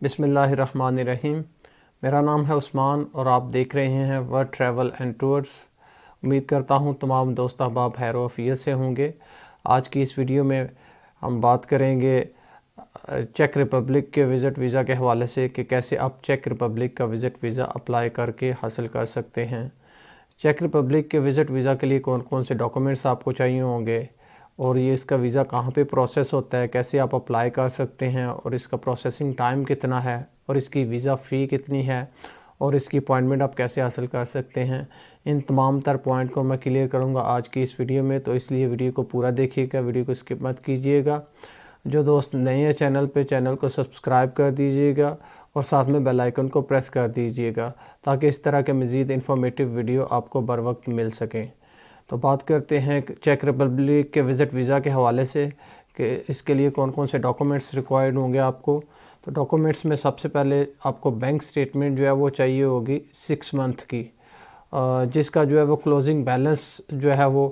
बिस्मिल्लाहिर्रहमानिर्रहीम। मेरा नाम है उस्मान और आप देख रहे हैं वर्ल्ड ट्रैवल एंड टूर्स। उम्मीद करता हूं तमाम दोस्त अहबाब खैर वफ़ियत से होंगे। आज की इस वीडियो में हम बात करेंगे चेक रिपब्लिक के विज़िट वीज़ा के हवाले से कि कैसे आप चेक रिपब्लिक का विज़िट वीज़ा अप्लाई करके हासिल कर सकते हैं। चेक रिपब्लिक के विज़िट वीज़ा के लिए कौन कौन से डॉक्यूमेंट्स आपको चाहिए होंगे और ये इसका वीज़ा कहाँ पे प्रोसेस होता है, कैसे आप अप्लाई कर सकते हैं और इसका प्रोसेसिंग टाइम कितना है और इसकी वीज़ा फ़ी कितनी है और इसकी अपॉइंटमेंट आप कैसे हासिल कर सकते हैं। इन तमाम तर पॉइंट को मैं क्लियर करूँगा आज की इस वीडियो में, तो इसलिए वीडियो को पूरा देखिएगा, वीडियो को स्किप मत कीजिएगा। जो दोस्त नए हैं चैनल पे, चैनल को सब्सक्राइब कर दीजिएगा और साथ में बेल आइकन को प्रेस कर दीजिएगा ताकि इस तरह के मज़ीद इन्फॉर्मेटिव वीडियो आपको बर वक्त मिल सकें। तो बात करते हैं चेक रिपब्लिक के विज़िट वीज़ा के हवाले से कि इसके लिए कौन कौन से डॉक्यूमेंट्स रिक्वायर्ड होंगे आपको। तो डॉक्यूमेंट्स में सबसे पहले आपको बैंक स्टेटमेंट जो है वो चाहिए होगी 6 मंथ की, जिसका जो है वो क्लोजिंग बैलेंस जो है वो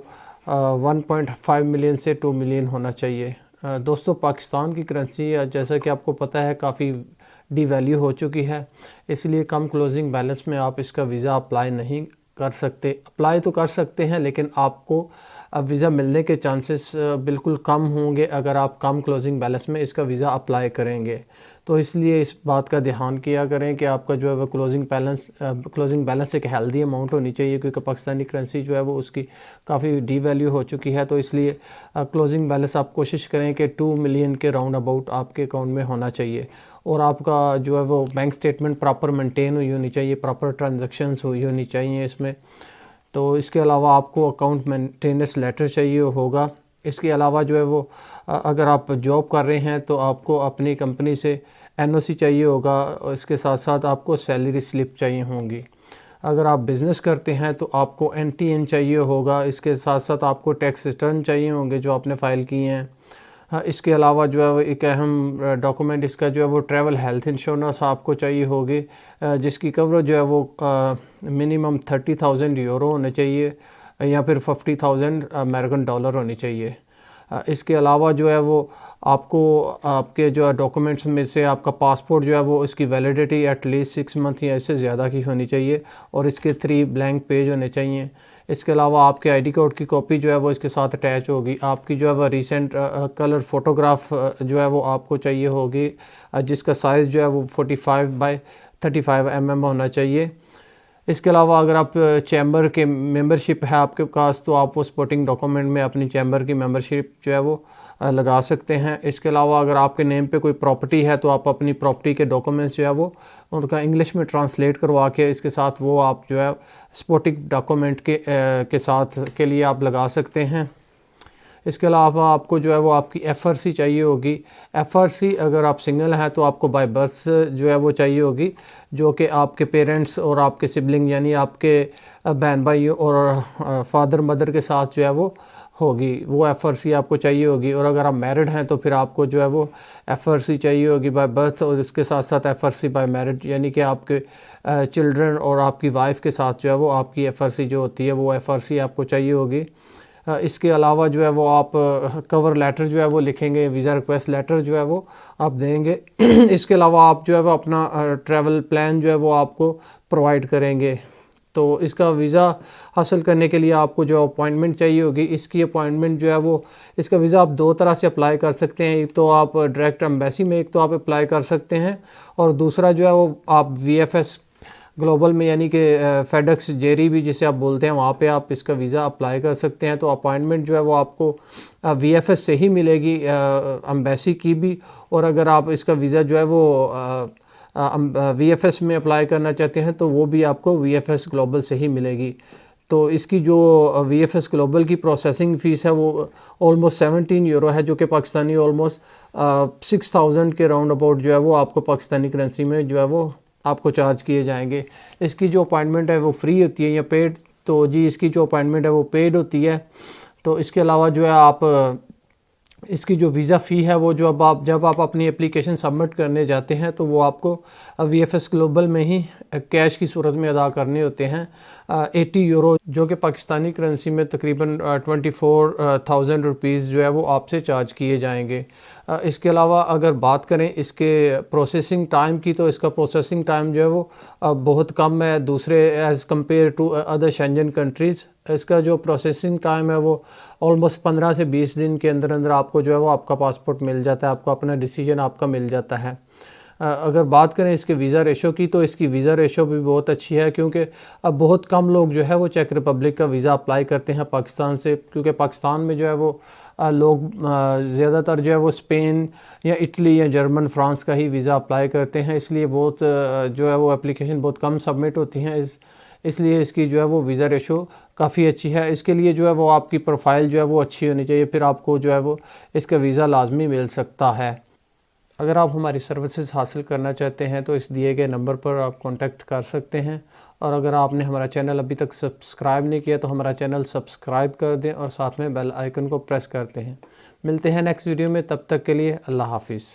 1.5 मिलियन से 2 मिलियन होना चाहिए। दोस्तों, पाकिस्तान की करेंसी जैसा कि आपको पता है काफ़ी डीवैल्यू हो चुकी है, इसलिए कम क्लोजिंग बैलेंस में आप इसका वीज़ा अप्लाई नहीं कर सकते। अप्लाई तो कर सकते हैं लेकिन आपको वीज़ा मिलने के चांसेस बिल्कुल कम होंगे अगर आप कम क्लोजिंग बैलेंस में इसका वीज़ा अप्लाई करेंगे। तो इसलिए इस बात का ध्यान किया करें कि आपका जो है वो क्लोजिंग बैलेंस एक हेल्दी अमाउंट होनी चाहिए, क्योंकि पाकिस्तानी करेंसी जो है वो उसकी काफ़ी डीवैल्यू हो चुकी है। तो इसलिए क्लोजिंग बैलेंस आप कोशिश करें कि 2 मिलियन के राउंड अबाउट आपके अकाउंट में होना चाहिए और आपका जो है वो बैंक स्टेटमेंट प्रॉपर मेंटेन हुई होनी चाहिए, प्रॉपर ट्रांजैक्शंस हुई होनी चाहिए इसमें। तो इसके अलावा आपको अकाउंट मेंटेनेंस लेटर चाहिए होगा। इसके अलावा जो है वो अगर आप जॉब कर रहे हैं तो आपको अपनी कंपनी से एनओसी चाहिए होगा और इसके साथ साथ आपको सैलरी स्लिप चाहिए होंगी। अगर आप बिज़नेस करते हैं तो आपको एनटीएन चाहिए होगा, इसके साथ साथ आपको टैक्स रिटर्न चाहिए होंगे जो आपने फ़ाइल किए हैं। हाँ, इसके अलावा जो है वो एक अहम डॉक्यूमेंट इसका जो है वो ट्रैवल हेल्थ इंश्योरेंस आपको चाहिए होगी, जिसकी कवरेज जो है वो मिनिमम 30,000 यूरो होने चाहिए या फिर 50,000 अमेरिकन डॉलर होनी चाहिए। इसके अलावा जो है वो आपको आपके जो है डॉक्यूमेंट्स में से आपका पासपोर्ट जो है वो इसकी वैलिडिटी एटलीस्ट 6 मंथ या इससे ज़्यादा की होनी चाहिए और इसके 3 ब्लैंक पेज होने चाहिए। इसके अलावा आपके आईडी कार्ड की कॉपी जो है वो इसके साथ अटैच होगी। आपकी जो है वो रीसेंट कलर फ़ोटोग्राफ जो है वो आपको चाहिए होगी, जिसका साइज़ जो है वो 45 बाय 35 mm होना चाहिए। इसके अलावा अगर आप चैम्बर के मेंबरशिप है आपके पास तो आप वो सपोर्टिंग डॉक्यूमेंट में अपनी चैम्बर की मेंबरशिप जो है वो लगा सकते हैं। इसके अलावा अगर आपके नेम पे कोई प्रॉपर्टी है तो आप अपनी प्रॉपर्टी के डॉक्यूमेंट्स जो है वो उनका इंग्लिश में ट्रांसलेट करवा के इसके साथ वो आप जो है सपोर्टिंग डॉक्यूमेंट के साथ के लिए आप लगा सकते हैं। इसके अलावा आपको जो है वो आपकी एफआरसी चाहिए होगी। एफआरसी अगर आप सिंगल हैं तो आपको बाय बर्थ जो है वो चाहिए होगी, जो कि आपके पेरेंट्स और आपके सिबलिंग यानी आपके बहन भाई और फादर मदर के साथ जो है वो होगी, वो एफआरसी आपको चाहिए होगी। और अगर आप मैरिड हैं तो फिर आपको जो है वो एफआरसी चाहिए होगी बाय बर्थ और इसके साथ साथ एफआरसी बाय मैरिड, यानी कि आपके चिल्ड्रन और आपकी वाइफ के साथ जो है वो आपकी एफआरसी जो होती है वो एफआरसी आपको चाहिए होगी। इसके अलावा जो है वो आप कवर लेटर जो है वो लिखेंगे, वीज़ा रिक्वेस्ट लेटर जो है वो आप देंगे। इसके अलावा आप जो है वो अपना ट्रैवल प्लान जो है वो आपको प्रोवाइड करेंगे। तो इसका वीज़ा हासिल करने के लिए आपको जो अपॉइंटमेंट चाहिए होगी, इसकी अपॉइंटमेंट जो है वो इसका वीज़ा आप 2 तरह से अप्लाई कर सकते हैं। एक तो आप डायरेक्ट एम्बेसी में एक तो आप अप्लाई कर सकते हैं और दूसरा जो है वो आप वीएफएस ग्लोबल में यानी कि फेडेक्स जेरी भी जिसे आप बोलते हैं वहाँ पे आप इसका वीज़ा अप्लाई कर सकते हैं। तो अपॉइंटमेंट जो है वो आपको वीएफएस से ही मिलेगी, एम्बेसी की भी। और अगर आप इसका वीज़ा जो है वो वीएफएस में अप्लाई करना चाहते हैं तो वो भी आपको वीएफएस ग्लोबल से ही मिलेगी। तो इसकी जो वीएफएस ग्लोबल की प्रोसेसिंग फ़ीस है वो ऑलमोस्ट 17 यूरो है, जो कि पाकिस्तानी ऑलमोस्ट 6,000 के राउंड अबाउट जो है वो आपको पाकिस्तानी करेंसी में जो है वो आपको चार्ज किए जाएंगे। इसकी जो अपॉइंटमेंट है वो फ्री होती है या पेड, तो जी इसकी जो अपॉइंटमेंट है वो पेड होती है। तो इसके अलावा जो है आप इसकी जो वीज़ा फ़ी है वो जब आप अपनी एप्लीकेशन सबमिट करने जाते हैं तो वो आपको वीएफएस ग्लोबल में ही कैश की सूरत में अदा करने होते हैं 80 यूरो, जो कि पाकिस्तानी करेंसी में तकरीबन 24,000 रुपीज़ जो है वो आपसे चार्ज किए जाएंगे। इसके अलावा अगर बात करें इसके प्रोसेसिंग टाइम की, तो इसका प्रोसेसिंग टाइम जो है वो बहुत कम है दूसरे as compare to other Schengen countries. इसका जो प्रोसेसिंग टाइम है वो ऑलमोस्ट 15 से 20 दिन के अंदर अंदर आपको जो है वो आपका पासपोर्ट मिल जाता है, आपको अपना डिसीजन आपका मिल जाता है। अगर बात करें इसके वीज़ा रेशो की, तो इसकी वीज़ा रेशो भी बहुत अच्छी है, क्योंकि अब बहुत कम लोग जो है वो चेक रिपब्लिक का वीज़ा अप्लाई करते हैं पाकिस्तान से, क्योंकि पाकिस्तान में जो है वो लोग ज़्यादातर जो है वो स्पेन या इटली या जर्मन फ्रांस का ही वीज़ा अप्लाई करते हैं, इसलिए बहुत जो है वो एप्लीकेशन बहुत कम सबमिट होती हैं। इसलिए इसकी जो है वो वीज़ा रेशो काफ़ी अच्छी है। इसके लिए जो है वो आपकी प्रोफाइल जो है वो अच्छी होनी चाहिए, फिर आपको जो है वो इसका वीज़ा लाजमी मिल सकता है। अगर आप हमारी सर्विसेज हासिल करना चाहते हैं तो इस दिए गए नंबर पर आप कांटेक्ट कर सकते हैं। और अगर आपने हमारा चैनल अभी तक सब्सक्राइब नहीं किया तो हमारा चैनल सब्सक्राइब कर दें और साथ में बेल आइकन को प्रेस करते हैं। मिलते हैं नेक्स्ट वीडियो में, तब तक के लिए अल्लाह हाफिज़।